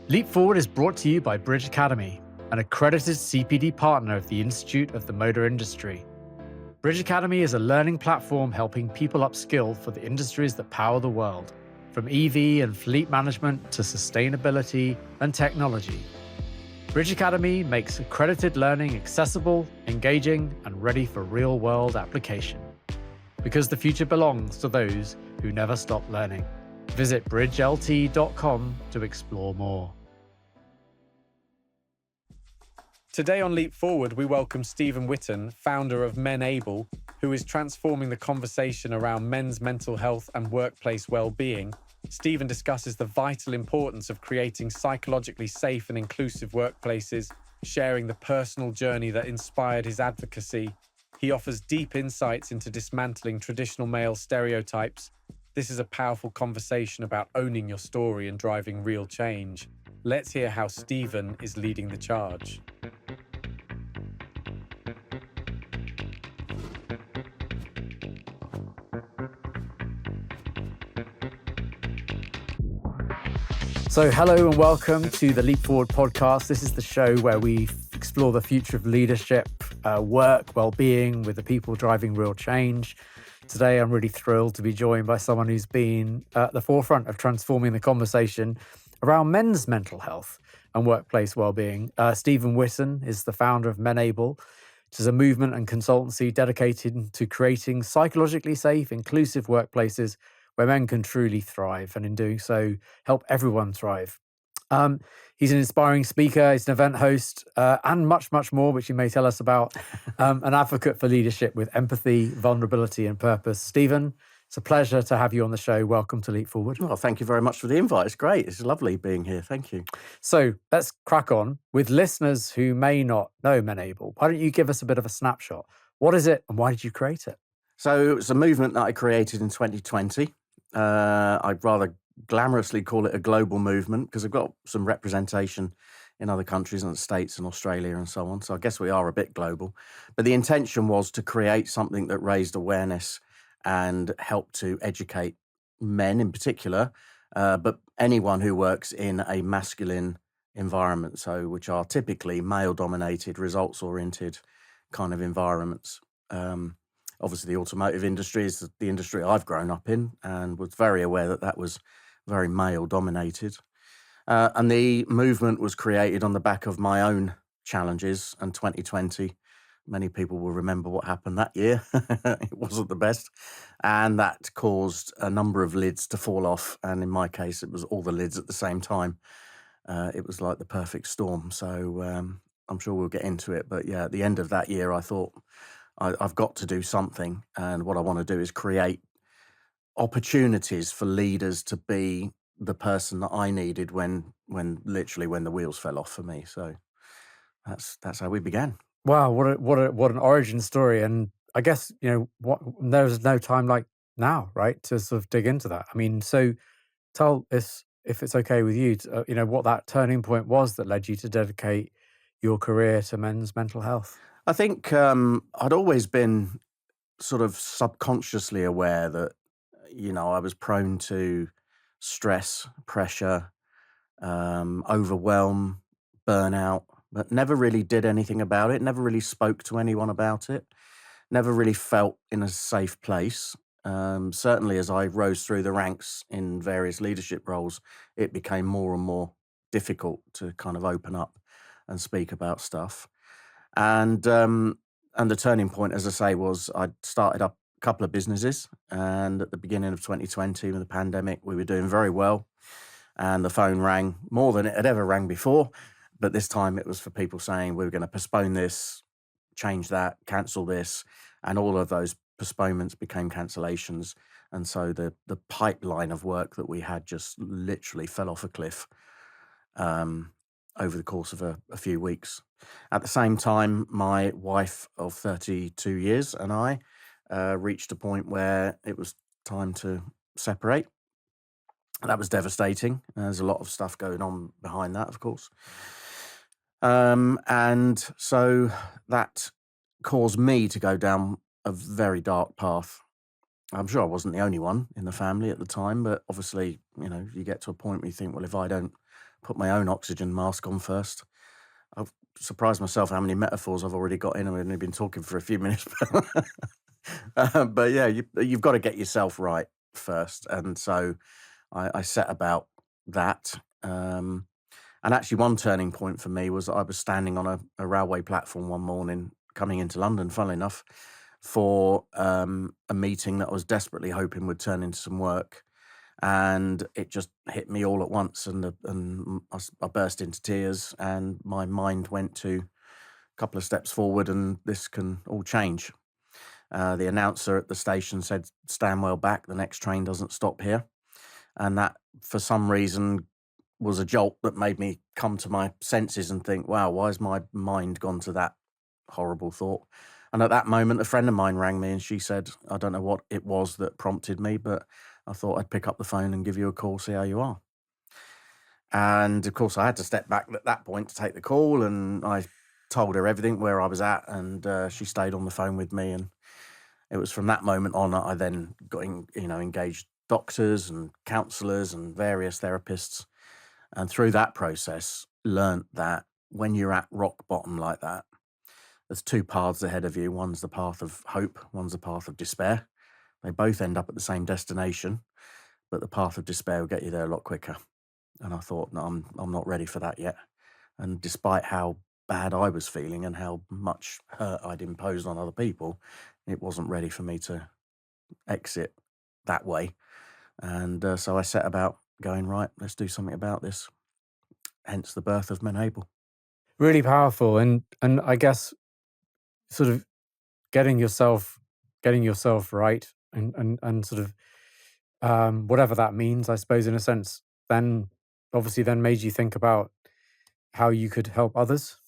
Leap Forward is brought to you by Bridge Academy, an accredited CPD partner of the Institute of the Motor Industry. Bridge Academy is a learning platform helping people upskill for the industries that power the world, from EV and fleet management to sustainability and technology. Bridge Academy makes accredited learning accessible, engaging, and ready for real-world application. Because the future belongs to those who never stop learning. Visit bridgelt.com to explore more. Today on Leap Forward, we welcome Stephen Whitten, founder of Men Able, who is transforming the conversation around men's mental health and workplace well-being. Stephen discusses the vital importance of creating psychologically safe and inclusive workplaces, sharing the personal journey that inspired his advocacy. He offers deep insights into dismantling traditional male stereotypes. This is a powerful conversation about owning your story and driving real change. Let's hear how Stephen is leading the charge. So hello and welcome to the Leap Forward podcast. This is the show where we explore the future of leadership, work, well-being with the people driving real change. Today, I'm really thrilled to be joined by someone who's been at the forefront of transforming the conversation around men's mental health and workplace well-being. Stephen Whitten is the founder of Men Able, which is a movement and consultancy dedicated to creating psychologically safe, inclusive workplaces where men can truly thrive, and in doing so, help everyone thrive. He's an inspiring speaker, he's an event host, and much, much more, which you may tell us about. An advocate for leadership with empathy, vulnerability, and purpose. Stephen, it's a pleasure to have you on the show. Welcome to Leap Forward. Well, thank you very much for the invite. It's great. It's lovely being here. Thank you. So let's crack on. With listeners who may not know Men Able, why don't you give us a bit of a snapshot? What is it and why did you create it? So it's a movement that I created in 2020. I'd rather glamorously call it a global movement because I've got some representation in other countries and the States and Australia and so on. So I guess we are a bit global. But the intention was to create something that raised awareness and helped to educate men in particular, but anyone who works in a masculine environment, so which are typically male-dominated, results-oriented kind of environments. Obviously, the automotive industry is the industry I've grown up in and was very aware that that was very male-dominated. And the movement was created on the back of my own challenges, and 2020, many people will remember what happened that year. It wasn't the best. And that caused a number of lids to fall off. And in my case, it was all the lids at the same time. It was like the perfect storm. So I'm sure we'll get into it. But yeah, at the end of that year, I thought, I've got to do something, and what I want to do is create opportunities for leaders to be the person that I needed when the wheels fell off for me. So that's how we began. Wow, what an origin story, and I guess there's no time like now, right, to sort of dig into that. I mean, so tell us if it's okay with you, what that turning point was that led you to dedicate your career to men's mental health. I think I'd always been sort of subconsciously aware that, I was prone to stress, pressure, overwhelm, burnout, but never really did anything about it, never really spoke to anyone about it, never really felt in a safe place. Certainly as I rose through the ranks in various leadership roles, it became more and more difficult to kind of open up and speak about stuff. And the turning point, as I say, was I'd started up a couple of businesses, and at the beginning of 2020, with the pandemic, we were doing very well, and the phone rang more than it had ever rang before. But this time, it was for people saying we were going to postpone this, change that, cancel this, and all of those postponements became cancellations. And so the pipeline of work that we had just literally fell off a cliff. Over the course of a few weeks. At the same time, my wife of 32 years and I reached a point where it was time to separate. That was devastating. There's a lot of stuff going on behind that, of course. And so that caused me to go down a very dark path. I'm sure I wasn't the only one in the family at the time, but obviously, you get to a point where you think, well, if I don't put my own oxygen mask on first. I've surprised myself how many metaphors I've already got in. I've only been talking for a few minutes. But yeah, you've got to get yourself right first. And so I set about that. And actually, one turning point for me was I was standing on a railway platform one morning coming into London, funnily enough, for a meeting that I was desperately hoping would turn into some work. And it just hit me all at once, and I burst into tears, and my mind went to a couple of steps forward, and this can all change. The announcer at the station said, "Stand well back, the next train doesn't stop here." And that, for some reason, was a jolt that made me come to my senses and think, wow, why has my mind gone to that horrible thought? And at that moment, a friend of mine rang me and she said, I don't know what it was that prompted me, but I thought I'd pick up the phone and give you a call, see how you are. And of course, I had to step back at that point to take the call, and I told her everything, where I was at, and she stayed on the phone with me. And it was from that moment on that I then got engaged doctors and counsellors and various therapists, and through that process learnt that when you're at rock bottom like that, there's two paths ahead of you. One's the path of hope, one's the path of despair. They both end up at the same destination, but the path of despair will get you there a lot quicker. And I thought, no, I'm not ready for that yet. And despite how bad I was feeling and how much hurt I'd imposed on other people, it wasn't ready for me to exit that way. And so I set about going, right, let's do something about this. Hence the birth of Menable. Really powerful, and I guess sort of getting yourself right, and sort of whatever that means, I suppose, in a sense, then obviously then made you think about how you could help others.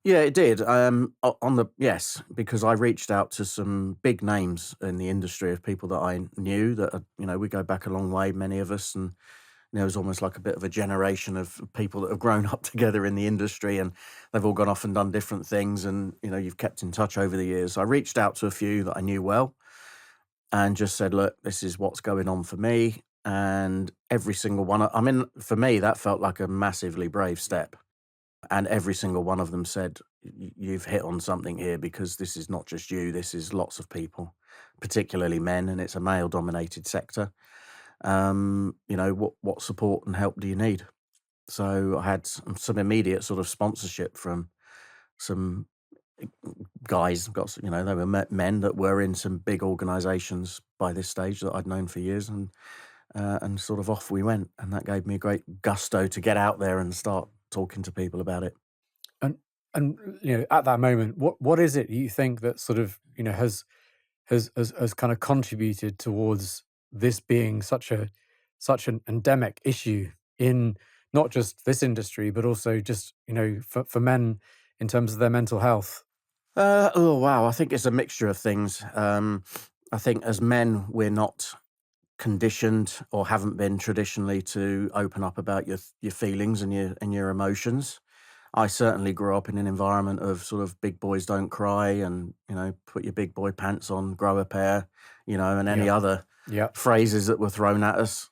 Yeah, it did. Yes, because I reached out to some big names in the industry of people that I knew that we go back a long way, many of us, and there was almost like a bit of a generation of people that have grown up together in the industry, and they've all gone off and done different things, and you've kept in touch over the years. I reached out to a few that I knew well and just said, look, this is what's going on for me. And every single one, I mean, for me, that felt like a massively brave step. And every single one of them said, you've hit on something here, because this is not just you, this is lots of people, particularly men, and it's a male dominated sector. What support and help do you need? So I had some immediate sort of sponsorship from some guys. They were men that were in some big organisations by this stage that I'd known for years, and sort of off we went. And that gave me a great gusto to get out there and start talking to people about it. And at that moment, what is it you think that sort of has kind of contributed towards this being such an endemic issue in not just this industry, but also just for men in terms of their mental health? Oh wow, I think it's a mixture of things. I think as men, we're not conditioned, or haven't been traditionally, to open up about your feelings and your emotions. I certainly grew up in an environment of sort of big boys don't cry, and put your big boy pants on, grow a pair, and any Yeah. other Yeah. phrases that were thrown at us.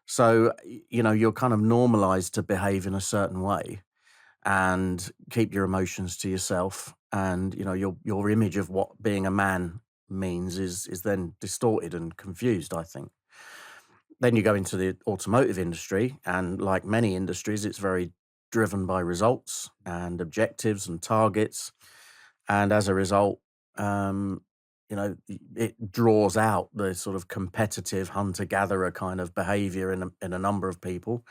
So you're kind of normalized to behave in a certain way and keep your emotions to yourself, and your image of what being a man means is then distorted and confused, I think. Then you go into the automotive industry, and like many industries, it's very driven by results and objectives and targets. And as a result, it draws out the sort of competitive hunter-gatherer kind of behavior in a number of people.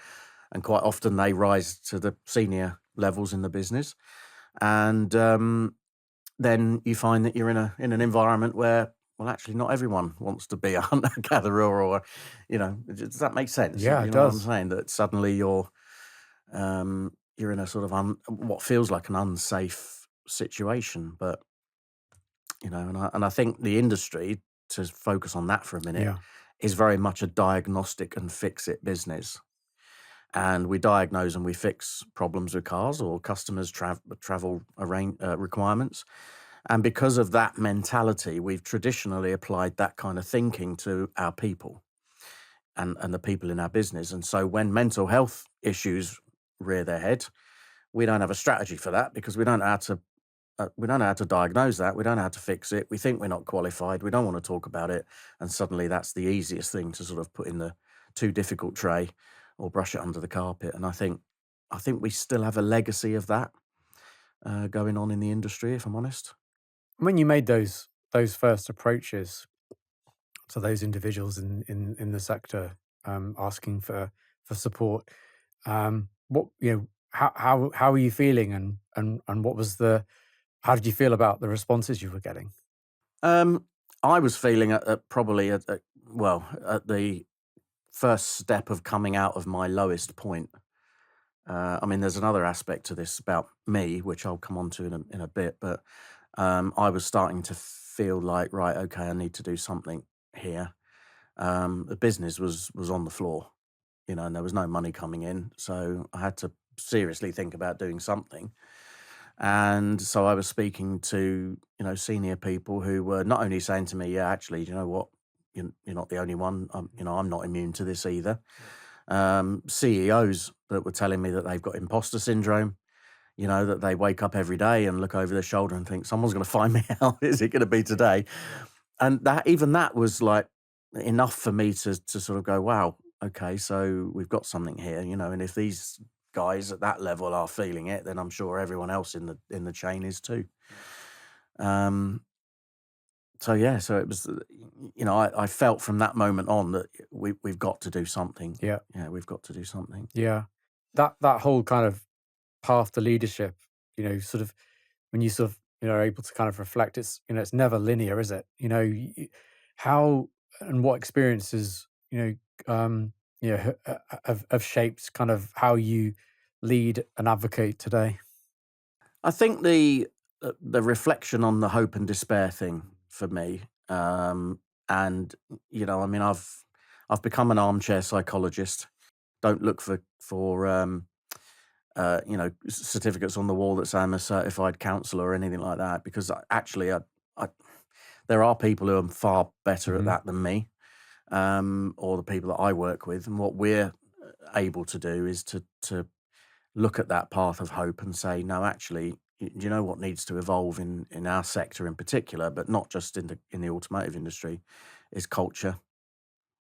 And quite often they rise to the senior levels in the business. And then you find that you're in an environment where, well, actually, not everyone wants to be a hunter gatherer, or does that make sense? Yeah, You it know what I'm does. saying? That suddenly you're in a sort of what feels like an unsafe situation. But and I think the industry, to focus on that for a minute, Yeah. is very much a diagnostic and fix it business. And we diagnose and we fix problems with cars or customers' travel requirements. And because of that mentality, we've traditionally applied that kind of thinking to our people and the people in our business. And so when mental health issues rear their head. We don't have a strategy for that because we don't know how to diagnose that. We don't know how to fix it. We think we're not qualified. We don't want to talk about it. And suddenly that's the easiest thing to sort of put in the too difficult tray or brush it under the carpet. And I think we still have a legacy of that going on in the industry, if I'm honest. When you made those first approaches to those individuals in the sector, asking for support, what how were you feeling, and what was how did you feel about the responses you were getting? I was feeling probably at the first step of coming out of my lowest point. I mean, there's another aspect to this about me, which I'll come on to in a bit, but I was starting to feel like, right, okay, I need to do something here. The business was on the floor, and there was no money coming in, so I had to seriously think about doing something. And so I was speaking to, senior people who were not only saying to me, yeah, actually, you know what, you're not the only one. I'm not immune to this either. CEOs that were telling me that they've got imposter syndrome, that they wake up every day and look over their shoulder and think, someone's going to find me out. Is it going to be today? And that was like enough for me to sort of go, wow, okay, so we've got something here, and if these guys at that level are feeling it, then I'm sure everyone else in the chain is too. So it was, I felt from that moment on that we've got to do something. Yeah, we've got to do something. yeah. That whole kind of path to leadership, sort of when you sort of are able to kind of reflect, it's it's never linear, is it? How and what experiences have shaped kind of how you lead and advocate today. I think the reflection on the hope and despair thing for me, and I mean, I've become an armchair psychologist. Don't look for certificates on the wall that say I'm a certified counsellor or anything like that, because actually, there are people who are far better at that than me, or the people that I work with. And what we're able to do is to look at that path of hope and say, no, actually, do you know what needs to evolve in our sector in particular, but not just in the automotive industry, is culture.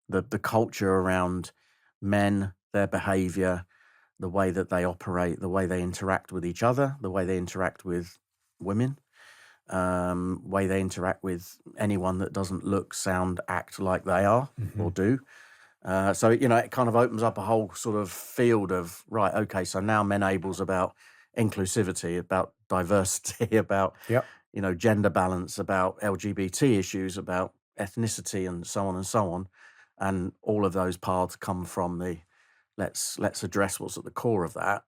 The culture around men, their behaviour, the way that they operate, the way they interact with each other, the way they interact with women, way they interact with anyone that doesn't look, sound, act like they are or do. So, it kind of opens up a whole sort of field of, right, okay, so now Menable's about inclusivity, about diversity, about, Yep. Gender balance, about LGBT issues, about ethnicity and so on and so on. And all of those paths come from the let's address what's at the core of that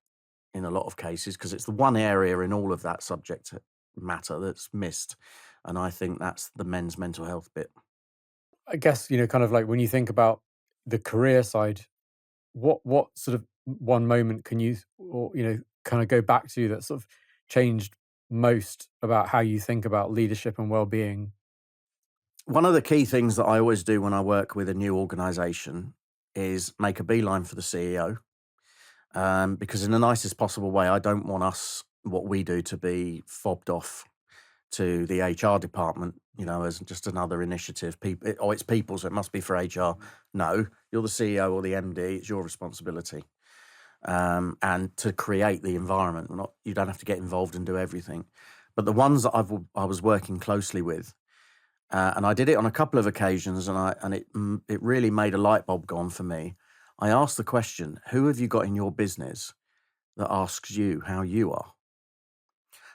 in a lot of cases, because it's the one area in all of that subject matter that's missed. And I think that's the men's mental health bit. I guess, kind of like when you think about the career side, what sort of one moment can you, or, kind of go back to that sort of changed most about how you think about leadership and well-being? One of the key things that I always do when I work with a new organization is make a beeline for the CEO. Because in the nicest possible way, I don't want what we do to be fobbed off to the HR department, as just another initiative. It's people, so it must be for HR. No, you're the CEO or the MD. It's your responsibility. And to create the environment. You don't have to get involved and do everything. But the ones that I was working closely with, and I did it on a couple of occasions, and it really made a light bulb go on for me. I asked the question, who have you got in your business that asks you how you are?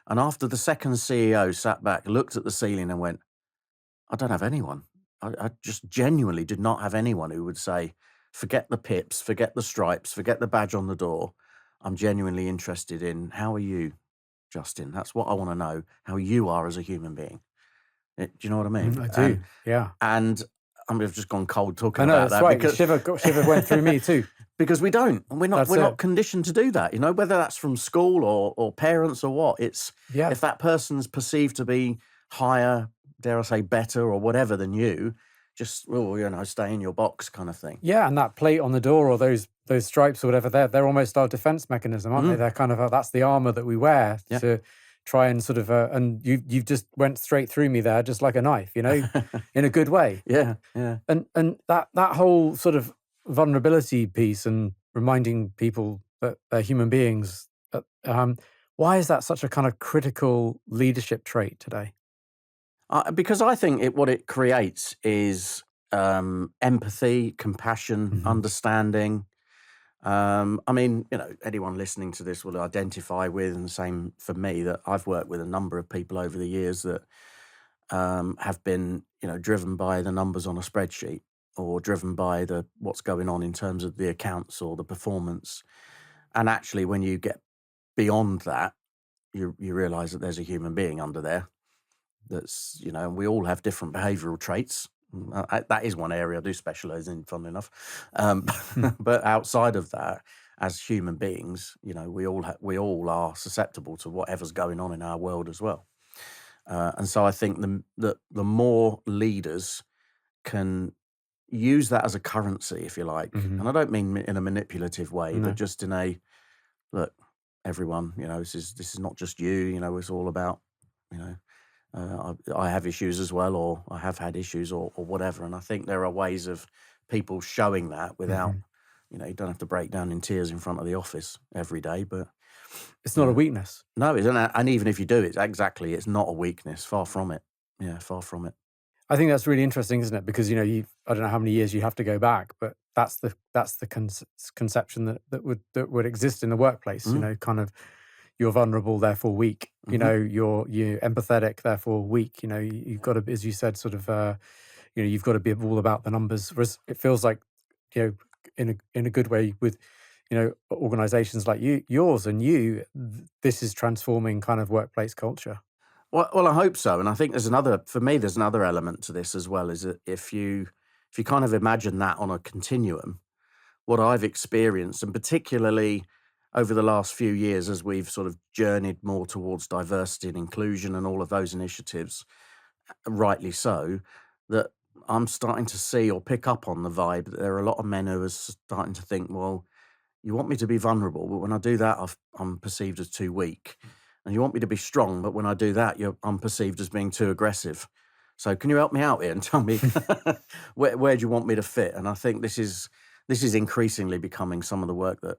And after the second CEO sat back, looked at the ceiling and went, I don't have anyone. I just genuinely did not have anyone who would say, forget the pips, forget the stripes, forget the badge on the door. I'm genuinely interested in, how are you, Justin? That's what I want to know, how you are as a human being. Do you know what I mean? I do, yeah. And I've just gone cold talking I know, about that's that. right. Because Shiver went through me too. Because we don't. We're That's not it. conditioned to do that, whether that's from school or parents or what. It's Yeah. if that person's perceived to be higher, dare I say better or whatever than you, just, well, stay in your box kind of thing. Yeah, and that plate on the door or those stripes or whatever, they're almost our defense mechanism, aren't they? They're kind of that's the armor that we wear Yeah. to try and sort of and you've just went straight through me there, just like a knife, in a good way. Yeah, yeah. And that whole sort of vulnerability piece and reminding people that they're human beings. Why is that such a kind of critical leadership trait today? Because I think what it creates is empathy, compassion, Hmm. understanding. I mean, anyone listening to this will identify with, and the same for me, that I've worked with a number of people over the years that have been, driven by the numbers on a spreadsheet or driven by what's going on in terms of the accounts or the performance. And actually, when you get beyond that, you realize that there's a human being under there that's, we all have different behavioral traits. That is one area I do specialize in, funnily enough. But outside of that, as human beings, we all are susceptible to whatever's going on in our world as well. And so I think the more leaders can use that as a currency, if you like, Hmm. and I don't mean in a manipulative way, but No. just in a look, everyone, this is not just you, it's all about, you know, I have issues as well, or I have had issues, or whatever. And I think there are ways of people showing that without, Hmm. you don't have to break down in tears in front of the office every day. But It's not a weakness. no, isn't it? And even if you do, it's not a weakness. Far from it. Yeah, far from it. I think that's really interesting, isn't it? Because I don't know how many years you have to go back, but that's the conception that would exist in the workplace. Mm, Kind of you're vulnerable, therefore weak. hmm. You're empathetic, therefore weak. You've got to, as you said, sort of, you've got to be all about the numbers. Whereas it feels like, in a good way with, organizations like yours and this is transforming kind of workplace culture. Well, I hope so. And I think there's another element to this as well, is that if you kind of imagine that on a continuum, what I've experienced, and particularly over the last few years as we've sort of journeyed more towards diversity and inclusion and all of those initiatives, rightly so, that I'm starting to see or pick up on the vibe that there are a lot of men who are starting to think, well, you want me to be vulnerable, but when I do that, I'm perceived as too weak. And you want me to be strong, but when I do that, I'm perceived as being too aggressive. So can you help me out here and tell me where do you want me to fit? And I think this is increasingly becoming some of the work that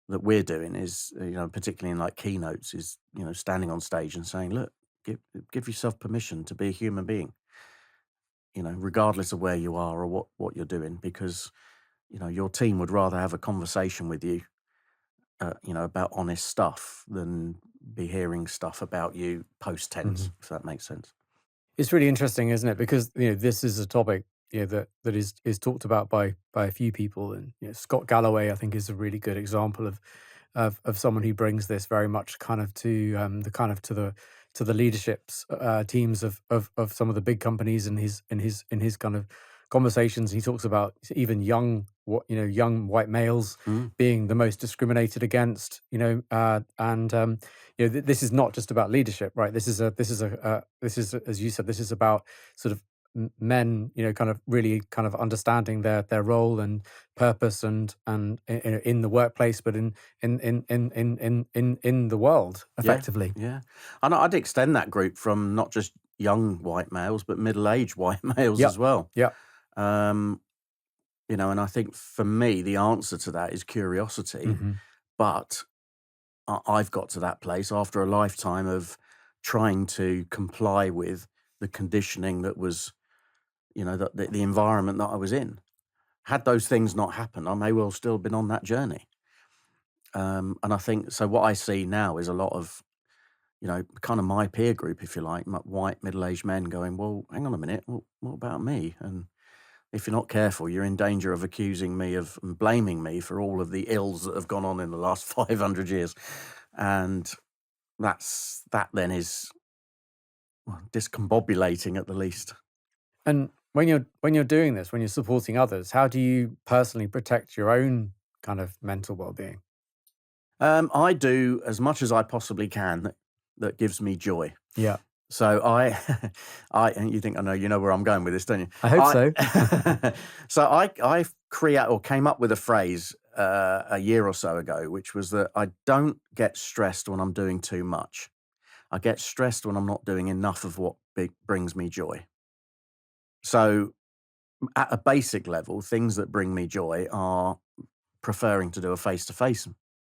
we're doing is, particularly in like keynotes, is, standing on stage and saying, look, give yourself permission to be a human being, regardless of where you are or what you're doing, because, your team would rather have a conversation with you, about honest stuff than be hearing stuff about you post tense, if that makes sense. It's really interesting, isn't it? Because this is a topic that is talked about by a few people, and Scott Galloway, I think, is a really good example of someone who brings this very much kind of to the kind of to the leaderships teams of some of the big companies, and in his kind of conversations. He talks about even young white males Mm, being the most discriminated against, and this is not just about leadership, right? This is, as you said, this is about sort of men, kind of really kind of understanding their role and purpose and in the workplace, but in the world yeah, effectively. yeah. And I'd extend that group from not just young white males, but middle-aged white males as Yep. well. Yep. Um, and I think for me, the answer to that is curiosity. Hmm. But I've got to that place after a lifetime of trying to comply with the conditioning that was, the environment that I was in. Had those things not happened, I may well still have been on that journey. And I think so. What I see now is a lot of, kind of my peer group, if you like, white middle-aged men going, well, hang on a minute, what about me? And if you're not careful, you're in danger of accusing me of and blaming me for all of the ills that have gone on in the last 500 years. And that then is, well, discombobulating at the least. And when you're doing this, when you're supporting others, how do you personally protect your own kind of mental well-being? I do as much as I possibly can that gives me joy. Yeah. So and you think I know, you know where I'm going with this, don't you? I hope so. So I create or came up with a phrase a year or so ago, which was that I don't get stressed when I'm doing too much. I get stressed when I'm not doing enough of what brings me joy. So at a basic level, things that bring me joy are preferring to do a face-to-face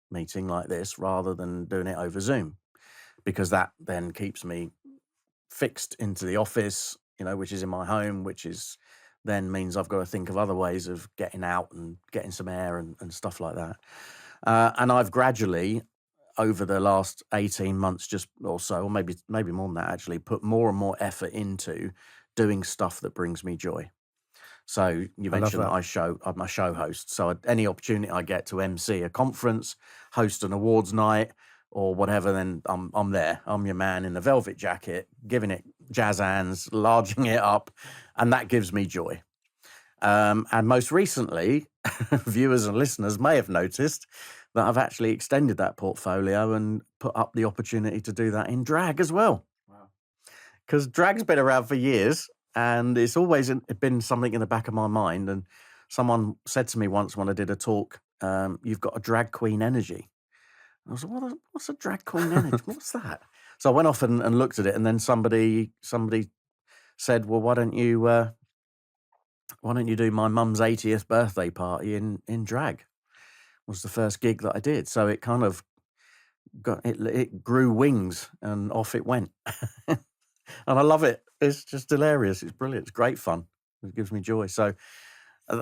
meeting like this rather than doing it over Zoom, because that then keeps me fixed into the office, which is in my home, which is then means I've got to think of other ways of getting out and getting some air and stuff like that. And I've gradually, over the last 18 months just or so, or maybe more than that actually, put more and more effort into doing stuff that brings me joy. So you I love mentioned that. I'm a show host. So any opportunity I get to MC a conference, host an awards night, or whatever, then I'm there. I'm your man in the velvet jacket, giving it jazz hands, larging it up, and that gives me joy. And most recently, viewers and listeners may have noticed that I've actually extended that portfolio and put up the opportunity to do that in drag as well. Wow. Because drag's been around for years, and it's always been something in the back of my mind. And someone said to me once when I did a talk, "You've got a drag queen energy." I was like, what's a drag queen energy? What's that? So I went off and looked at it, and then somebody said, "Well, why don't you do my mum's 80th birthday party in drag?" Was the first gig that I did. So it kind of it grew wings, and off it went. And I love it. It's just hilarious. It's brilliant. It's great fun. It gives me joy. So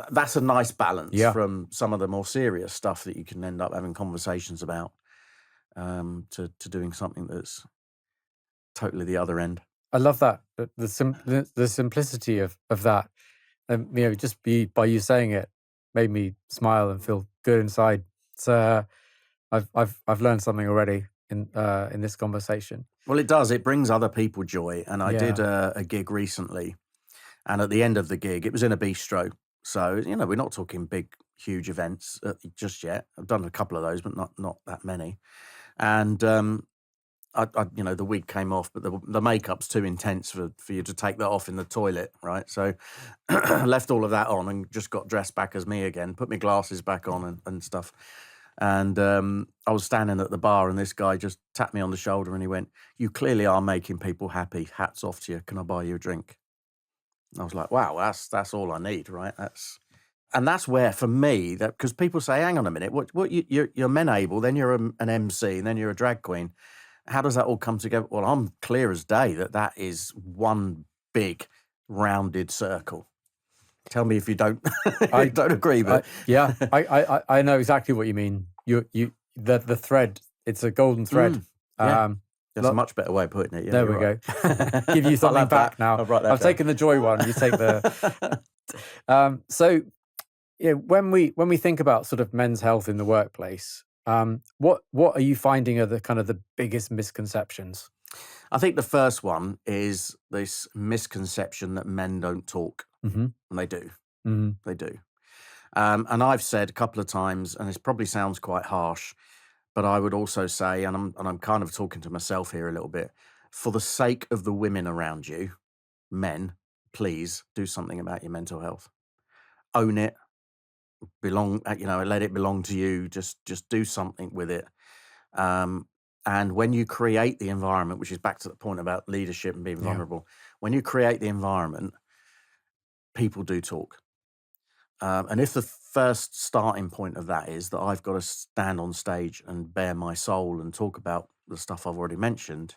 that's a nice balance from some of the more serious stuff that you can end up having conversations about, to doing something that's totally the other end. I love that. The simplicity of that. Just by you saying it made me smile and feel good inside. So I've learned something already in this conversation. Well, it does. It brings other people joy. And I did Yeah. a gig recently, and at the end of the gig, it was in a bistro. So we're not talking big, huge events just yet. I've done a couple of those, but not that many. And the wig came off, but the makeup's too intense for you to take that off in the toilet, right? So left all of that on and just got dressed back as me again, put my glasses back on and stuff. And I was standing at the bar, and this guy just tapped me on the shoulder, and he went, "You clearly are making people happy. Hats off to you. Can I buy you a drink?" And I was like, "Wow, that's all I need, right?" That's where, for me, that because people say, "Hang on a minute, what you're men able, then you're an MC, and then you're a drag queen. How does that all come together?" Well, I'm clear as day that is one big rounded circle. Tell me if you don't don't agree, but I know exactly what you mean. The thread. It's a golden thread. Yeah. That's a much better way of putting it. Yeah, there we right. go. Give you something back now. I've taken the joy one. You take the. So, when we think about sort of men's health in the workplace, what are you finding are the kind of the biggest misconceptions? I think the first one is this misconception that men don't talk, and they do. Mm-hmm. They do. And I've said a couple of times, and this probably sounds quite harsh, but I would also say, and I'm kind of talking to myself here a little bit, for the sake of the women around you, men, please do something about your mental health. Own it. Let it belong to you. Just do something with it. And when you create the environment, which is back to the point about leadership and being vulnerable, when you create the environment, people do talk. And if the first starting point of that is that I've got to stand on stage and bare my soul and talk about the stuff I've already mentioned,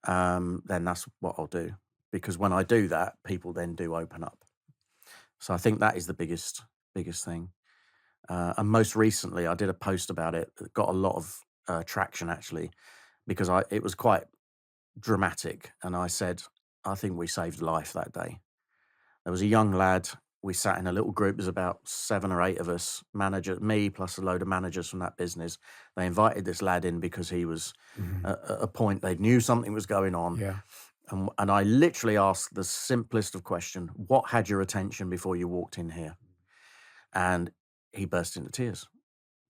then that's what I'll do. Because when I do that, people then do open up. So I think that is the biggest thing. And most recently, I did a post about it that got a lot of traction, actually, because it was quite dramatic. And I said, I think we saved life that day. There was a young lad. We sat in a little group. There's about 7 or 8 of us, me plus a load of managers from that business. They invited this lad in because he was at a point they knew something was going on. Yeah. And I literally asked the simplest of question: what had your attention before you walked in here? And he burst into tears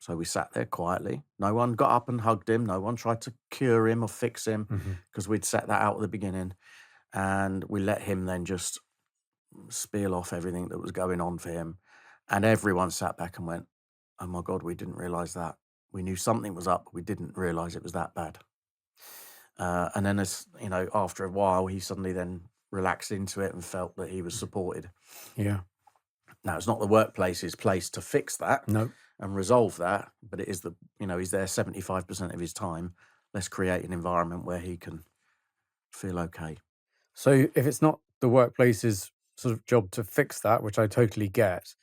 So we sat there quietly. No one got up and hugged him. No one tried to cure him or fix him Hmm. because we'd set that out at the beginning. And we let him then just spiel off everything that was going on for him. And everyone sat back and went, oh my God, we didn't realize that. We knew something was up, but we didn't realize it was that bad. And then, as you know, after a while, he suddenly then relaxed into it and felt that he was supported. Yeah. Now, it's not the workplace's place to fix that No. and resolve that, but it is he's there 75% of his time. Let's create an environment where he can feel okay. So if it's not the workplace's sort of job to fix that, which I totally get,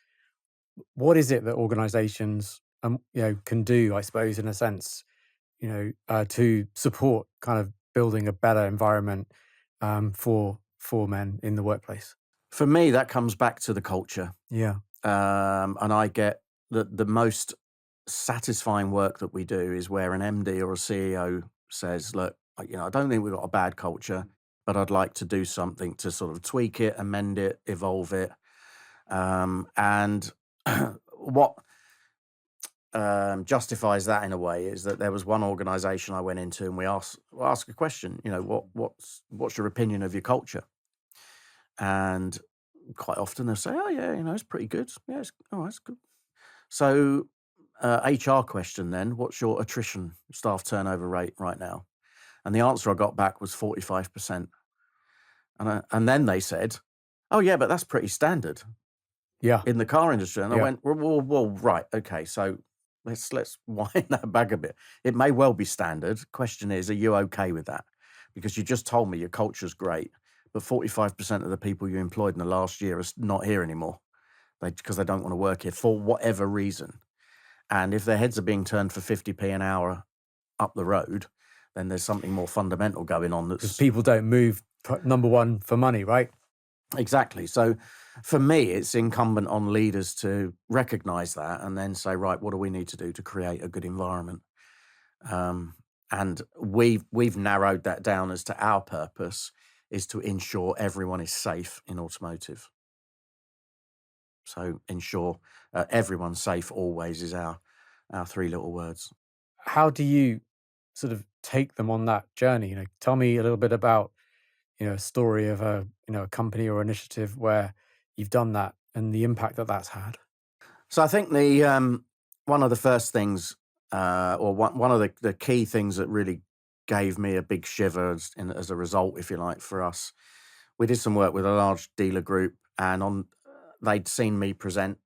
what is it that organizations can do, I suppose, in a sense, to support kind of building a better environment for men in the workplace? For me, that comes back to the culture. Yeah. And I get that the most satisfying work that we do is where an MD or a CEO says, look, I don't think we've got a bad culture, but I'd like to do something to sort of tweak it, amend it, evolve it. And what justifies that in a way is that there was one organization I went into and we asked a question, what's your opinion of your culture? And quite often they'll say, oh yeah, it's pretty good. Yeah, it's good. So HR question then, what's your attrition staff turnover rate right now? And the answer I got back was 45%. And then they said, oh yeah, but that's pretty standard Yeah. in the car industry. And I Yeah. went, well, right, okay, so let's wind that back a bit. It may well be standard. Question is, are you okay with that? Because you just told me your culture's great, but 45% of the people you employed in the last year are not here anymore because they don't want to work here for whatever reason. And if their heads are being turned for 50p an hour up the road, then there's something more fundamental going on. Because people don't move, number one, for money, right? Exactly. So for me, it's incumbent on leaders to recognize that and then say, right, what do we need to do to create a good environment? And we've narrowed that down as to our purpose is to ensure everyone is safe in automotive. So ensure everyone's safe always is our three little words. How do you sort of take them on that journey? Tell me a little bit about, a story of a company or initiative where you've done that and the impact that that's had. So I think the one of the first things, or one of the key things that really gave me a big shiver as a result, if you like, for us, we did some work with a large dealer group, and they'd seen me present,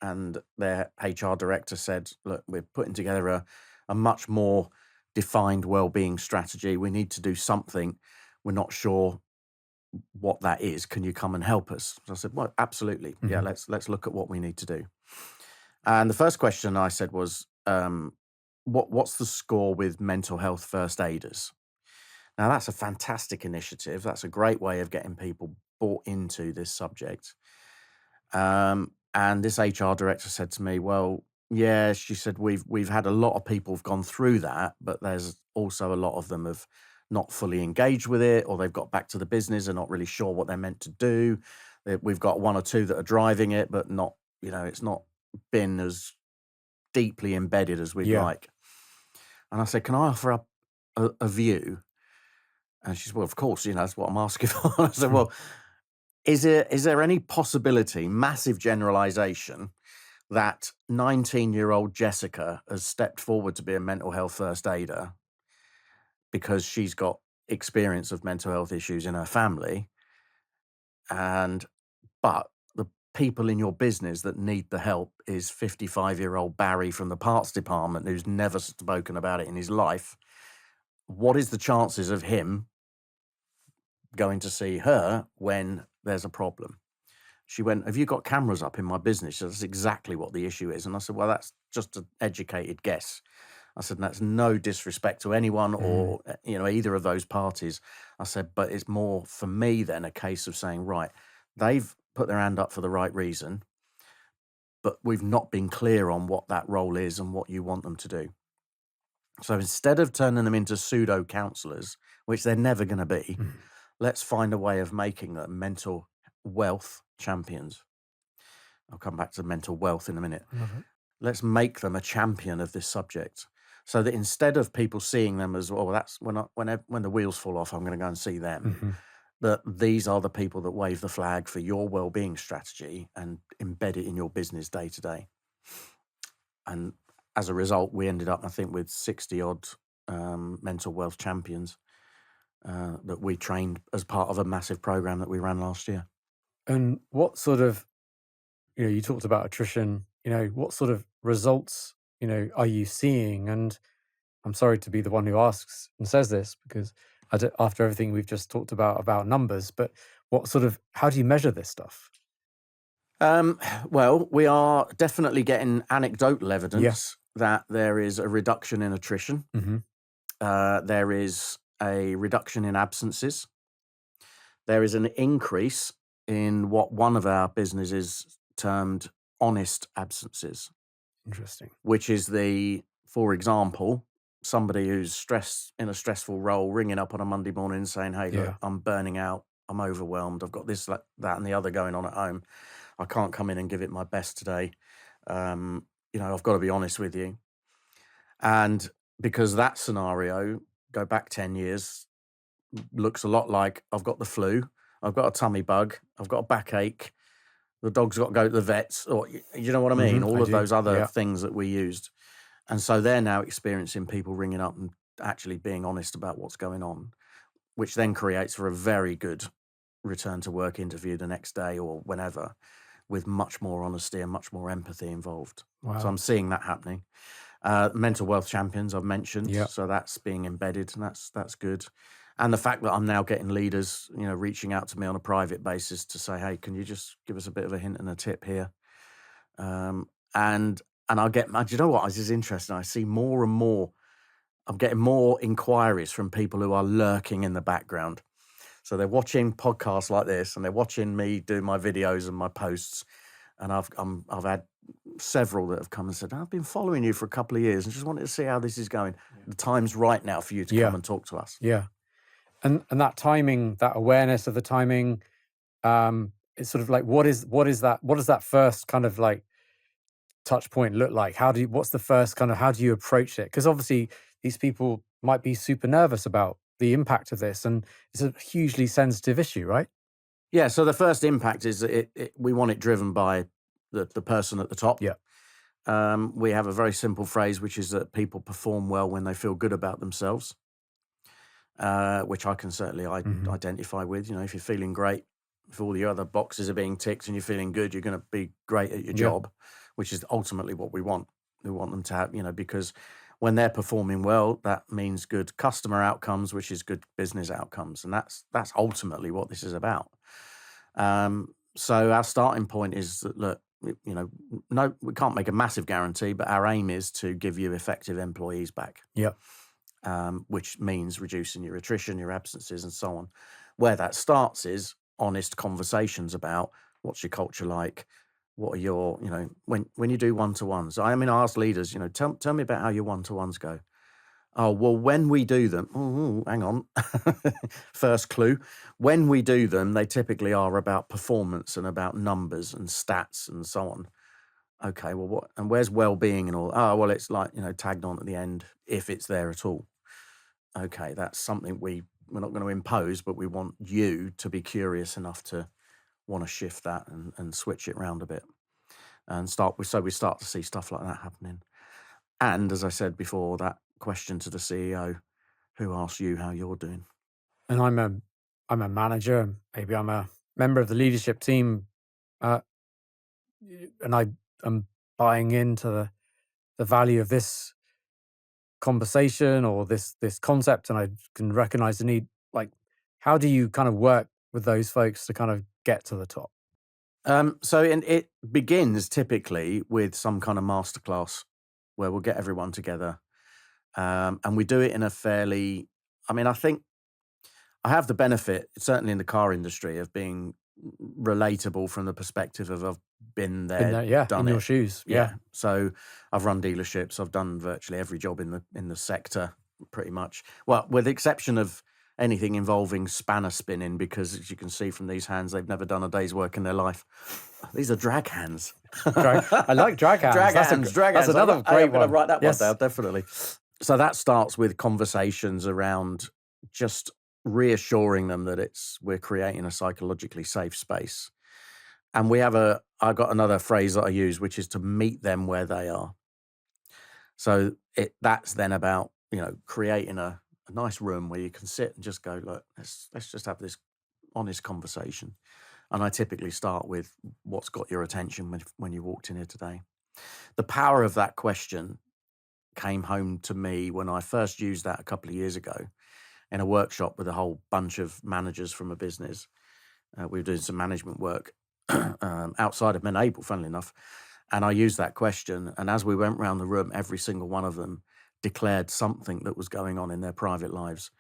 and their HR director said, "Look, we're putting together a much more defined well-being strategy. We need to do something. We're not sure what that is. Can you come and help us?" So I said, "Well, absolutely. Yeah, let's look at what we need to do." And the first question I said was, what's the score with mental health first aiders? Now, that's a fantastic initiative. That's a great way of getting people bought into this subject. And this HR director said to me, well, yeah, she said, we've had a lot of people have gone through that, but there's also a lot of them have not fully engaged with it, or they've got back to the business and not really sure what they're meant to do. We've got one or two that are driving it, but not, it's not been as deeply embedded as we'd like. And I said, can I offer up a view? And she said, well, of course, that's what I'm asking for. I said, well, is there any possibility, massive generalization, that 19-year-old Jessica has stepped forward to be a mental health first aider because she's got experience of mental health issues in her family, but the people in your business that need the help is 55-year-old Barry from the parts department who's never spoken about it in his life? What is the chances of him going to see her when there's a problem? She went, have you got cameras up in my business? That's exactly what the issue is. And I said, well, that's just an educated guess. I said, that's no disrespect to anyone or, either of those parties. I said, but it's more for me then a case of saying, right, they've put their hand up for the right reason, but we've not been clear on what that role is and what you want them to do. So instead of turning them into pseudo counselors, which they're never going to be, let's find a way of making them mental wealth champions. I'll come back to mental wealth in a minute. let's make them a champion of this subject. So that instead of people seeing them as, well, that's when the wheels fall off, I'm going to go and see them. Hmm. That these are the people that wave the flag for your well-being strategy and embed it in your business day to day. And as a result, we ended up, I think, with 60 odd mental wealth champions that we trained as part of a massive program that we ran last year. And what sort of, you talked about attrition, what sort of results, are you seeing? And I'm sorry to be the one who asks and says this because after everything we've just talked about numbers, but how do you measure this stuff? Well, we are definitely getting anecdotal Yeah. evidence that there is a reduction in attrition. Hmm. There is a reduction in absences. There is an increase in what one of our businesses termed honest absences, Interesting. which is for example, somebody who's in a stressful role, ringing up on a Monday morning saying, "Hey, look, Yeah. I'm burning out. I'm overwhelmed. I've got this, that, and the other going on at home. I can't come in and give it my best today. I've got to be honest with you." And because that scenario, go back 10 years, looks a lot like, I've got the flu, I've got a tummy bug, I've got a backache, the dog's got to go to the vets, or you know what I mean? All I of do. those other Yeah. things that we used. And so they're now experiencing people ringing up and actually being honest about what's going on, which then creates for a very good return to work interview the next day or whenever, with much more honesty and much more empathy involved. Wow. So I'm seeing that happening. Mental wealth champions I've mentioned, Yeah. so that's being embedded, and that's good. And the fact that I'm now getting leaders, reaching out to me on a private basis to say, "Hey, can you just give us a bit of a hint and a tip here?" And I'll get, do you know what? This is interesting. I see more and more. I'm getting more inquiries from people who are lurking in the background. So they're watching podcasts like this, and they're watching me do my videos and my posts. And I've had several that have come and said, "I've been following you for a couple of years and just wanted to see how this is going. The time's right now for you to come and talk to us." Yeah. And that timing, that awareness of the timing, it's sort of like, what does that first kind of like touch point look like? How do you approach it? Because obviously these people might be super nervous about the impact of this, and it's a hugely sensitive issue, right? Yeah. So the first impact is that we want it driven by the person at the top. Yeah. We have a very simple phrase, which is that people perform well when they feel good about themselves, which I can certainly Mhm. identify with. If you're feeling great, if all the other boxes are being ticked and you're feeling good, you're going to be great at your Yeah. job, which is ultimately what we want. We want them to have, because when they're performing well, that means good customer outcomes, which is good business outcomes. And that's ultimately what this is about. So our starting point is that, look, no, we can't make a massive guarantee, but our aim is to give you effective employees back. Yeah. Which means reducing your attrition, your absences, and so on. Where that starts is honest conversations about what's your culture like, what are your, when you do one-to-ones. I ask leaders, tell me about how your one-to-ones go. Oh, well, when we do them, hang on, first clue. When we do them, they typically are about performance and about numbers and stats and so on. Okay, well, what, and where's well-being and all? Oh, well, it's like, tagged on at the end, if it's there at all. Okay, that's something we're not going to impose, but we want you to be curious enough to want to shift that and switch it around a bit and so we start to see stuff like that happening. And as I said before, that question to the CEO, who asks you how you're doing? And I'm a manager, maybe I'm a member of the leadership team, uh, and I am buying into the value of this conversation or this concept, and I can recognize the need. Like, how do you kind of work with those folks to kind of get to the top? It begins typically with some kind of masterclass where we'll get everyone together, and we do it in a fairly. I think I have the benefit, certainly in the car industry, of being relatable from the perspective of I've been In there, yeah, done in your it. shoes, yeah. Yeah. So I've run dealerships. I've done virtually every job in the sector, pretty much. Well, with the exception of anything involving spanner spinning, because as you can see from these hands, they've never done a day's work in their life. These are drag hands. I like drag hands. Drag That's hands. That's another great I'm going one. to write that Yes. one down, definitely. So that starts with conversations around just reassuring them that we're creating a psychologically safe space. And I got another phrase that I use, which is to meet them where they are. So that's then about, creating a nice room where you can sit and just go, look, let's just have this honest conversation. And I typically start with, what's got your attention when you walked in here today? The power of that question came home to me when I first used that a couple of years ago in a workshop with a whole bunch of managers from a business. We were doing some management work outside of Menable, funnily enough. And I used that question. And as we went around the room, every single one of them declared something that was going on in their private lives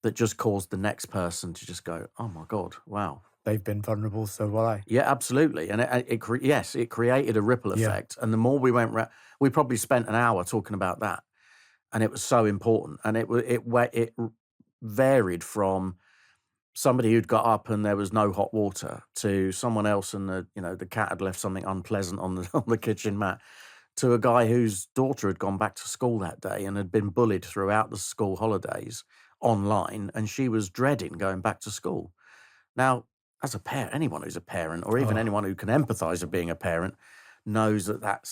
that just caused the next person to just go, oh my God, wow. They've been vulnerable, so will I. Yeah, absolutely. And it created a ripple effect. And the more we went around, we probably spent an hour talking about that. And it was so important. And it varied from somebody who'd got up and there was no hot water, to someone else and the cat had left something unpleasant on the kitchen mat, to a guy whose daughter had gone back to school that day and had been bullied throughout the school holidays online, and she was dreading going back to school. Now, as a parent, anyone who's a parent, or even anyone who can empathize with being a parent, knows that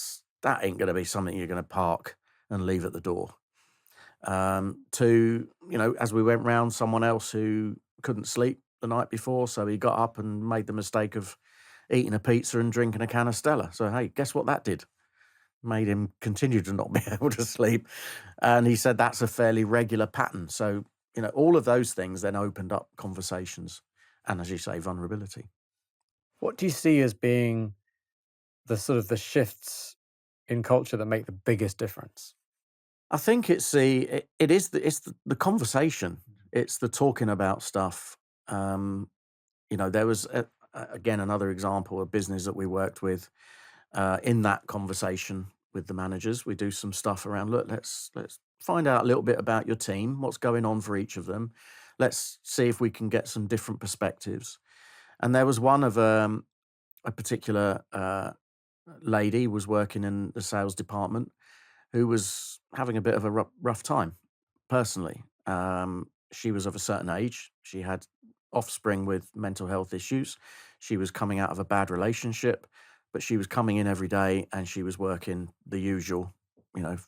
ain't going to be something you're going to park and leave at the door. As we went round, someone else who couldn't sleep the night before, so he got up and made the mistake of eating a pizza and drinking a can of Stella. So, hey, guess what that did? Made him continue to not be able to sleep. And he said that's a fairly regular pattern. So, all of those things then opened up conversations and, as you say, vulnerability. What do you see as being the sort of the shifts in culture that make the biggest difference? I think it's the conversation. It's the talking about stuff. There was again another example, a business that we worked with. In that conversation with the managers, we do some stuff around, look, let's find out a little bit about your team, what's going on for each of them. Let's see if we can get some different perspectives. And there was one of a particular lady was working in the sales department who was having a bit of a rough time personally. She was of a certain age. She had offspring with mental health issues. She was coming out of a bad relationship, but she was coming in every day and she was working the usual,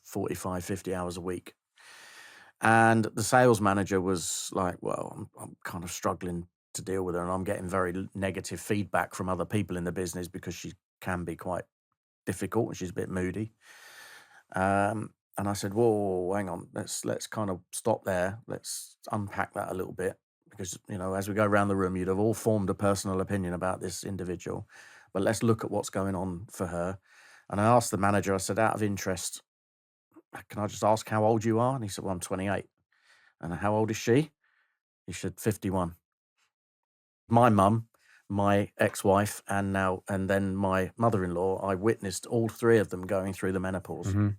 45, 50 hours a week. And the sales manager was like, well, I'm kind of struggling to deal with her, and I'm getting very negative feedback from other people in the business because she can be quite difficult and she's a bit moody. And I said, whoa, hang on, let's kind of stop there. Let's unpack that a little bit, because, as we go around the room, you'd have all formed a personal opinion about this individual, but let's look at what's going on for her. And I asked the manager, I said, out of interest, can I just ask how old you are? And he said, well, I'm 28. And how old is she? He said, 51. My mum, my ex-wife, and then my mother-in-law, I witnessed all three of them going through the menopause. Mm-hmm.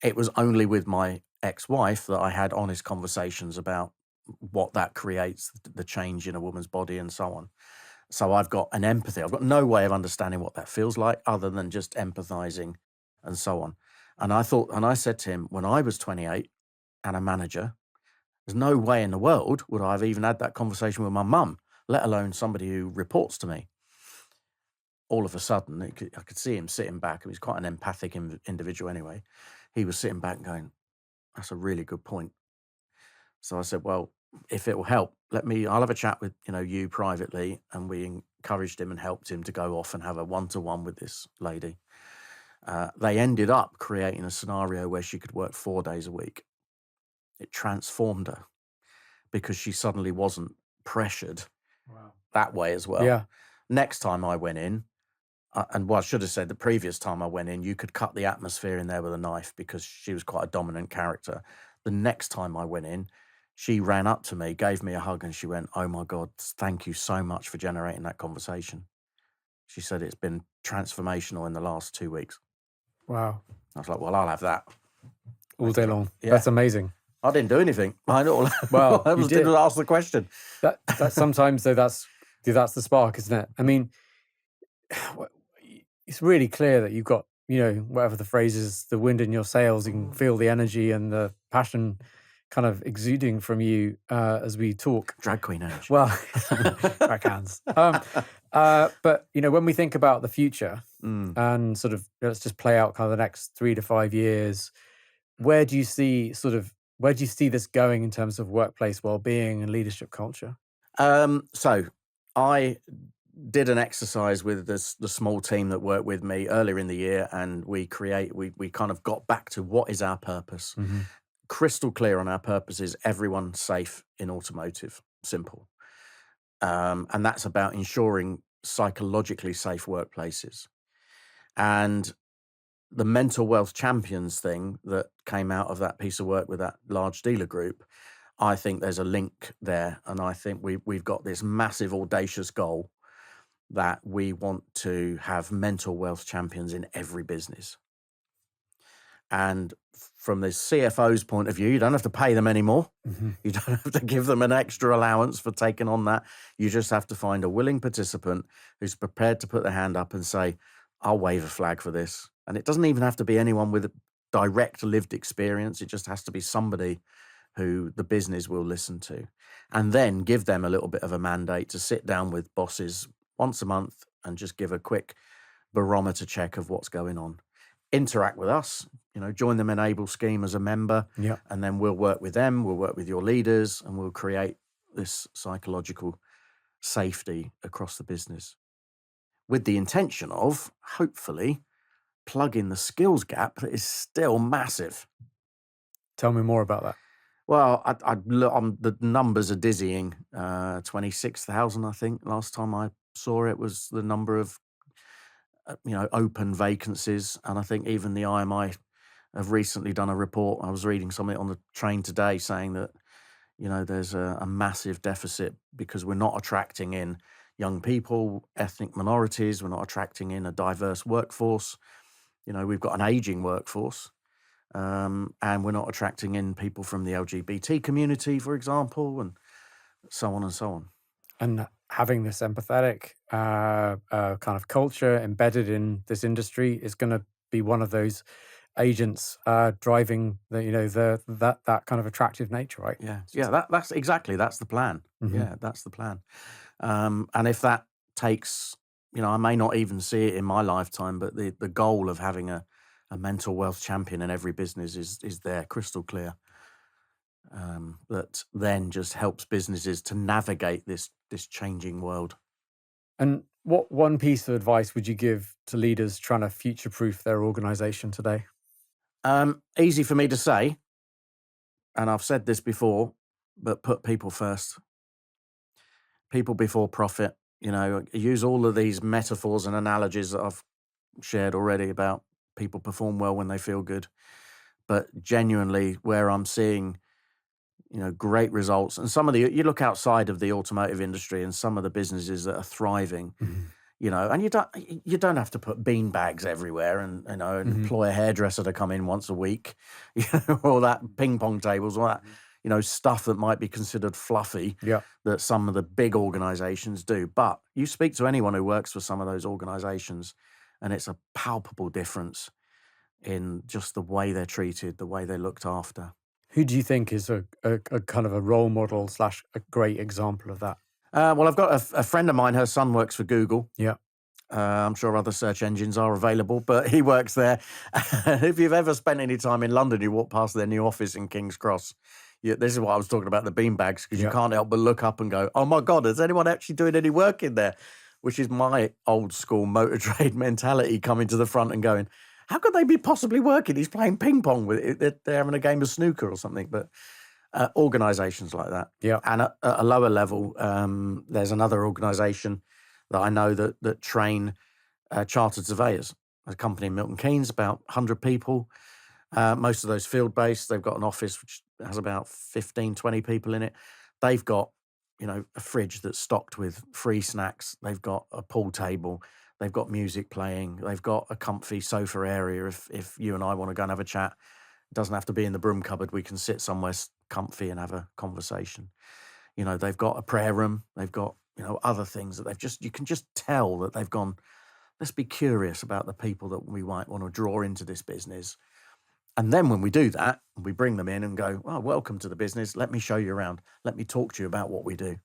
It was only with my ex-wife that I had honest conversations about what that creates, the change in a woman's body and so on. So I've got an empathy. I've got no way of understanding what that feels like other than just empathizing and so on. And I said to him, when I was 28 and a manager, there's no way in the world would I have even had that conversation with my mum, let alone somebody who reports to me. All of a sudden, I could see him sitting back. He was quite an empathic individual anyway. He was sitting back and going, that's a really good point. So I said, well, if it will help, I'll have a chat with, you privately. And we encouraged him and helped him to go off and have a one-to-one with this lady. They ended up creating a scenario where she could work 4 days a week. It transformed her because she suddenly wasn't pressured that way as well. Yeah. Next time I went in, and I should have said the previous time I went in, you could cut the atmosphere in there with a knife because she was quite a dominant character. The next time I went in, she ran up to me, gave me a hug, and she went, oh my God, thank you so much for generating that conversation. She said it's been transformational in the last 2 weeks. Wow. I was like, well, I'll have that. All day long. Yeah. That's amazing. I didn't do anything. Well, I you didn't did. ask the question. That sometimes though that's the spark, isn't it? I mean, it's really clear that you've got, whatever the phrase is, the wind in your sails. You can feel the energy and the passion kind of exuding from you as we talk. Drag queen energy. Well, crack hands. But when we think about the future and sort of let's just play out kind of the next 3 to 5 years, where do you see this going in terms of workplace well-being and leadership culture? So I did an exercise with the small team that worked with me earlier in the year, and we kind of got back to what is our purpose. Crystal clear on our purpose is everyone safe in automotive. Simple. And that's about ensuring psychologically safe workplaces. And the mental wealth champions thing that came out of that piece of work with that large dealer group, I think there's a link there. And I think we've got this massive, audacious goal that we want to have mental wealth champions in every business. And from the CFO's point of view, you don't have to pay them anymore. You don't have to give them an extra allowance for taking on that. You just have to find a willing participant who's prepared to put their hand up and say, I'll wave a flag for this. And it doesn't even have to be anyone with a direct lived experience. It just has to be somebody who the business will listen to. And then give them a little bit of a mandate to sit down with bosses once a month and just give a quick barometer check of what's going on. Interact with us, join the Enable scheme as a member, and then we'll work with them, we'll work with your leaders, and we'll create this psychological safety across the business with the intention of, hopefully, plugging the skills gap that is still massive. Tell me more about that. Well, the numbers are dizzying. 26,000, I think, last time I saw it was the number of open vacancies. And I think even the IMI have recently done a report. I was reading something on the train today saying that, there's a massive deficit because we're not attracting in young people, ethnic minorities. We're not attracting in a diverse workforce. We've got an aging workforce. And we're not attracting in people from the LGBT community, for example, and so on and so on. And having this empathetic kind of culture embedded in this industry is going to be one of those agents driving that kind of attractive nature, right? That's the plan. Yeah, that's the plan. And if that takes, I may not even see it in my lifetime, but the goal of having a mental wealth champion in every business is there, crystal clear. That then just helps businesses to navigate this changing world. And what one piece of advice would you give to leaders trying to future-proof their organization today? Easy for me to say, and I've said this before, but put people first. People before profit. Use all of these metaphors and analogies that I've shared already about people perform well when they feel good. But genuinely, where I'm seeing great results. And you look outside of the automotive industry and some of the businesses that are thriving, and you don't have to put bean bags everywhere and, and employ a hairdresser to come in once a week, all that ping pong tables, all that, stuff that might be considered fluffy that some of the big organizations do. But you speak to anyone who works for some of those organizations and it's a palpable difference in just the way they're treated, the way they're looked after. Who do you think is a kind of a role model / a great example of that? Well, I've got a friend of mine, her son works for Google. Yeah. I'm sure other search engines are available, but he works there. If you've ever spent any time in London, you walk past their new office in King's Cross. This is what I was talking about, the beanbags, because you can't help but look up and go, oh my God, is anyone actually doing any work in there? Which is my old school motor trade mentality coming to the front and going, how could they be possibly working? He's playing ping pong with it. They're having a game of snooker or something. But organizations like that. Yeah. And at a lower level, there's another organization that I know that train chartered surveyors. A company in Milton Keynes, about 100 people. Most of those field-based. They've got an office which has about 15, 20 people in it. They've got, a fridge that's stocked with free snacks. They've got a pool table. They've got music playing. They've got a comfy sofa area if you and I want to go and have a chat. doesn't have to be in the broom cupboard. We can sit somewhere comfy and have a conversation. You know, they've got a prayer room. They've got, other things that you can just tell that they've gone, let's be curious about the people that we might want to draw into this business. And then when we do that, we bring them in and go, well, welcome to the business. Let me show you around. Let me talk to you about what we do.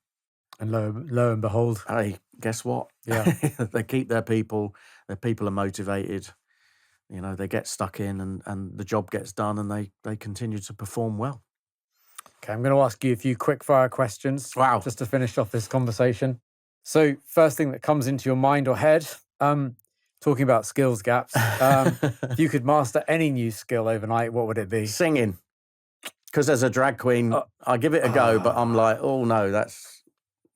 And lo and behold, Hey, guess what? Yeah. They keep their people. Their people are motivated. They get stuck in and the job gets done and they continue to perform well. Okay, I'm going to ask you a few quick fire questions. Wow. Just to finish off this conversation. So first thing that comes into your mind or head, talking about skills gaps, if you could master any new skill overnight, what would it be? Singing. Because as a drag queen, I give it a go, but I'm like, oh no, that's,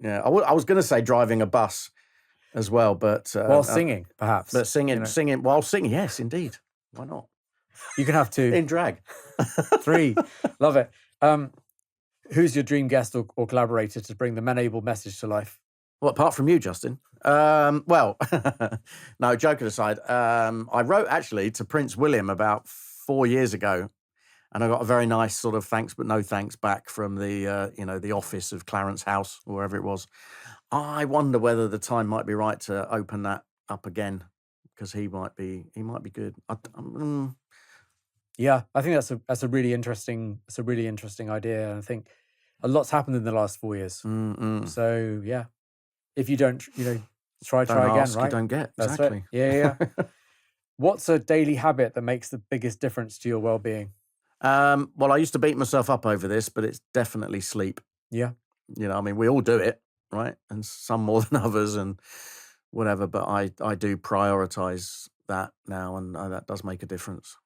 I was going to say driving a bus as well, but... while singing, perhaps. But singing while singing, yes, indeed. Why not? You can have 2. In drag. 3. Love it. Who's your dream guest or collaborator to bring the Men-Able message to life? Well, apart from you, Justin. Well, no, joking aside, I wrote actually to Prince William about 4 years ago, and I got a very nice sort of thanks but no thanks back from the office of Clarence House, or wherever it was. I wonder whether the time might be right to open that up again, because he might be good. Yeah, I think that's a really interesting idea. And I think a lot's happened in the last 4 years. So yeah, if you don't, try Don't again, ask, right? you don't get. That's Exactly. it. Yeah. What's a daily habit that makes the biggest difference to your well-being? Well, I used to beat myself up over this, but it's definitely sleep. Yeah. I mean, we all do it, right? And some more than others and whatever, but I do prioritize that now, and that does make a difference.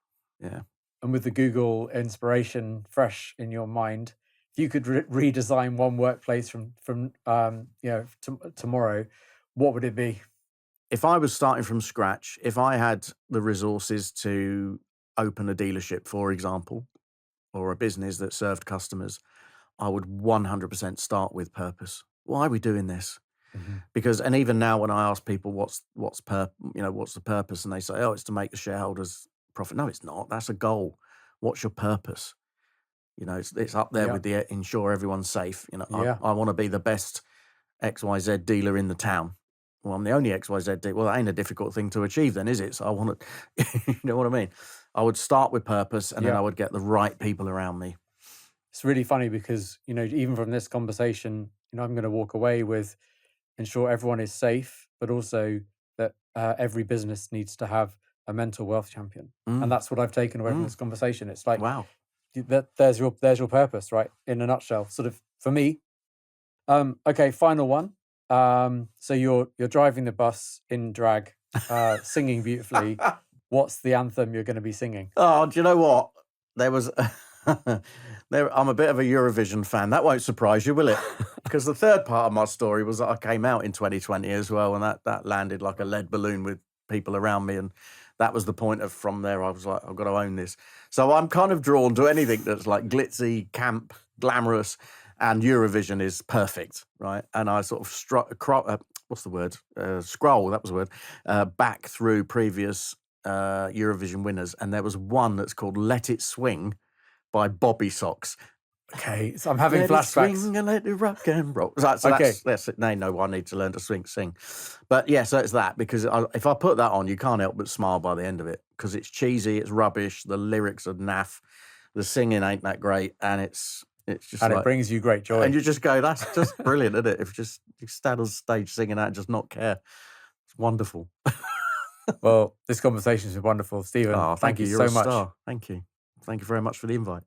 Yeah. And with the Google inspiration fresh in your mind, if you could redesign one workplace from tomorrow, what would it be? If I was starting from scratch, if I had the resources to open a dealership, for example, or a business that served customers, I would 100% start with purpose. Why are we doing this? Because, and even now when I ask people what's the purpose, and they say, oh, it's to make the shareholders profit. No, it's not. That's a goal. What's your purpose? It's up there with the ensure everyone's safe. I want to be the best XYZ dealer in the town. Well, I'm the only XYZ dealer. Well, that ain't a difficult thing to achieve then, is it? So I want to, you know what I mean? I would start with purpose, and then I would get the right people around me. It's really funny because, even from this conversation, I'm going to walk away with ensure everyone is safe, but also that every business needs to have a mental wealth champion. And that's what I've taken away from this conversation. It's like, wow, there's your purpose, right? In a nutshell, sort of for me. Okay, final one. So you're driving the bus in drag, singing beautifully. What's the anthem you're going to be singing? Oh, do you know what? There was... I'm a bit of a Eurovision fan. That won't surprise you, will it? Because the third part of my story was that I came out in 2020 as well, and that landed like a lead balloon with people around me, and that was the point of, from there, I was like, I've got to own this. So I'm kind of drawn to anything that's like glitzy, camp, glamorous, and Eurovision is perfect, right? And I sort of scroll, that was the word, back through previous Eurovision winners, and there was one that's called Let It Swing by Bobby Socks. Okay, so I'm having let flashbacks. It swing and let it rock and roll. So okay. That's it. They know I need to learn to sing. But yeah, so it's that, because if I put that on, you can't help but smile by the end of it, because it's cheesy, it's rubbish, the lyrics are naff, the singing ain't that great, and it's just and it brings you great joy. And you just go, that's just brilliant, isn't it? If you stand on stage singing that and just not care, it's wonderful. Well, this conversation's been wonderful, Stephen. Oh, thank you You're so much. Star. Thank you. Thank you very much for the invite.